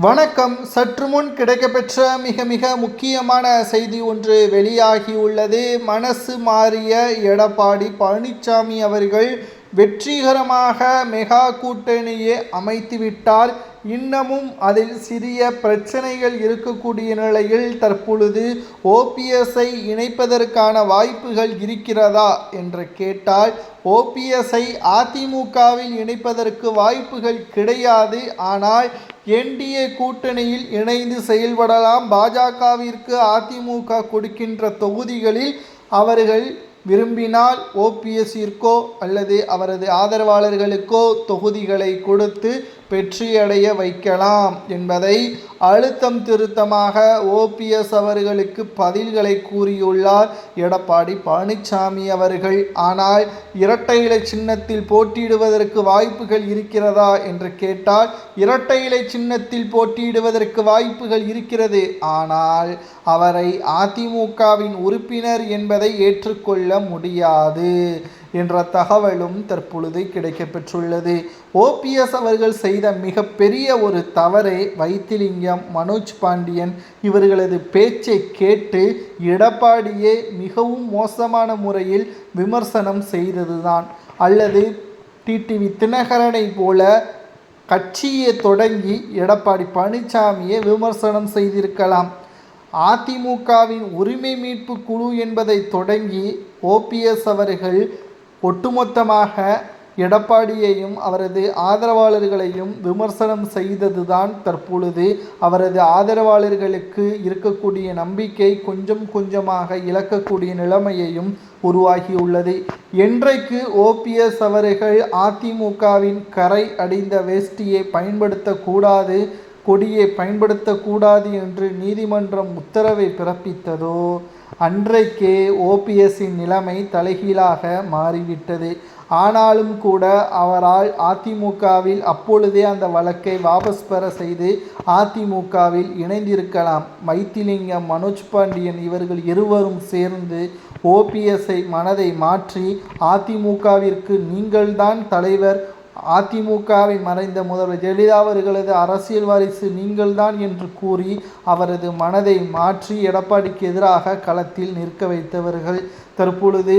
வணக்கம். சற்று முன் கிடைக்கப்பெற்ற மிக மிக முக்கியமான செய்தி ஒன்று வெளியாகியுள்ளது. மனசு மாறிய எடப்பாடி பழனிசாமி அவர்கள் வெற்றிகரமாக மெகா கூட்டணியை அமைத்துவிட்டார். இன்னமும் அதில் சிறிய பிரச்சனைகள் இருக்கக்கூடிய நிலையில் தற்பொழுது ஓபிஎஸ்ஐ இணைப்பதற்கான வாய்ப்புகள் இருக்கிறதா என்று கேட்டால், ஓபிஎஸ்ஐ அதிமுகவில் இணைப்பதற்கு வாய்ப்புகள் கிடையாது. ஆனால் என்டிஏ கூட்டணியில் இணைந்து செயல்படலாம். பாஜகவிற்கு அதிமுக கொடுக்கின்ற தொகுதிகளில் அவர்கள் விரும்பினால் ஓபிஎஸ்ஸிற்கோ அல்லது அவரது ஆதரவாளர்களுக்கோ தொகுதிகளை கொடுத்து வெற்றியடைய வைக்கலாம் என்பதை அழுத்தம் திருத்தமாக ஓபிஎஸ் அவர்களுக்கு பதில்களை கூறியுள்ளார் எடப்பாடி பழனிசாமி அவர்கள். ஆனால் இரட்டை இலை சின்னத்தில் போட்டியிடுவதற்கு வாய்ப்புகள் இருக்கிறதா என்று கேட்டால், இரட்டை இலை சின்னத்தில் போட்டியிடுவதற்கு வாய்ப்புகள் இருக்கிறது. ஆனால் அவரை அதிமுகவின் உறுப்பினர் என்பதை ஏற்றுக்கொள்ள முடியாது என்ற தகவலும் தற்பொழுது கிடைக்கப்பெற்றுள்ளது. ஓபிஎஸ் அவர்கள் செய்த மிகப்பெரிய ஒரு தவறை வைத்திலிங்கம், மனோஜ் பாண்டியன் இவர்களது பேச்சை கேட்டு எடப்பாடியே மிகவும் மோசமான முறையில் விமர்சனம் செய்ததுதான். அல்லது டிடிவி தினகரனை போல கட்சியை தொடங்கி எடப்பாடி பழனிசாமியை விமர்சனம் செய்திருக்கலாம். அதிமுகவின் உரிமை மீட்பு குழு என்பதை தொடங்கி ஓபிஎஸ் அவர்கள் ஒட்டுமொத்தமாக எடப்பாடியையும் அவரது ஆதரவாளர்களையும் விமர்சனம் செய்ததுதான் தற்பொழுது அவரது ஆதரவாளர்களுக்கு இருக்கக்கூடிய நம்பிக்கை கொஞ்சம் கொஞ்சமாக இழக்கக்கூடிய நிலைமையையும் உருவாகியுள்ளது. என்றைக்கு ஓபிஎஸ் அவர்கள் அதிமுகவின் கரை அடைந்த வேஷ்டியை பயன்படுத்தக்கூடாது, கொடியை பயன்படுத்தக்கூடாது என்று நீதிமன்றம் உத்தரவை பிறப்பித்ததோ அன்றைக்கே ஓபிஎஸ்ஸின் நிலைமை தலைகீழாக மாறிவிட்டது. ஆனாலும் கூட அவரால் அதிமுகவில் அப்பொழுதே அந்த வழக்கை வாபஸ் பெற செய்து அதிமுகவில் இணைந்திருக்கலாம். வைத்திலிங்கம், மனோஜ் பாண்டியன் இவர்கள் இருவரும் சேர்ந்து ஓபிஎஸ்ஐ மனதை மாற்றி அதிமுகவிற்கு நீங்கள்தான் தலைவர், அதிமுகவை மறைந்த முதல்வர் ஜெயலலிதா அவர்களது அரசியல் வாரிசு நீங்கள்தான் என்று கூறி அவரது மனதை மாற்றி எடப்பாடிக்கு எதிராக களத்தில் நிற்க வைத்தவர்கள். தற்பொழுது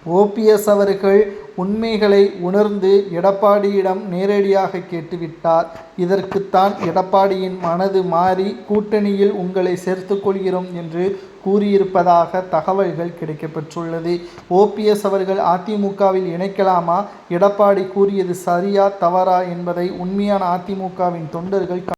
ஓபிஎஸ் அவர்கள் உண்மைகளை உணர்ந்து எடப்பாடியிடம் நேரடியாக கேட்டுவிட்டார். இதற்குத்தான் எடப்பாடியின் மனது மாறி கூட்டணியில் உங்களை சேர்த்து கொள்கிறோம் என்று கூறியிருப்பதாக தகவல்கள் கிடைக்கப்பெற்றுள்ளது. ஓபிஎஸ் அவர்கள் அதிமுகவில் இணைக்கலாமா, எடப்பாடி கூறியது சரியா தவறா என்பதை உண்மையான அதிமுகவின் தொண்டர்கள்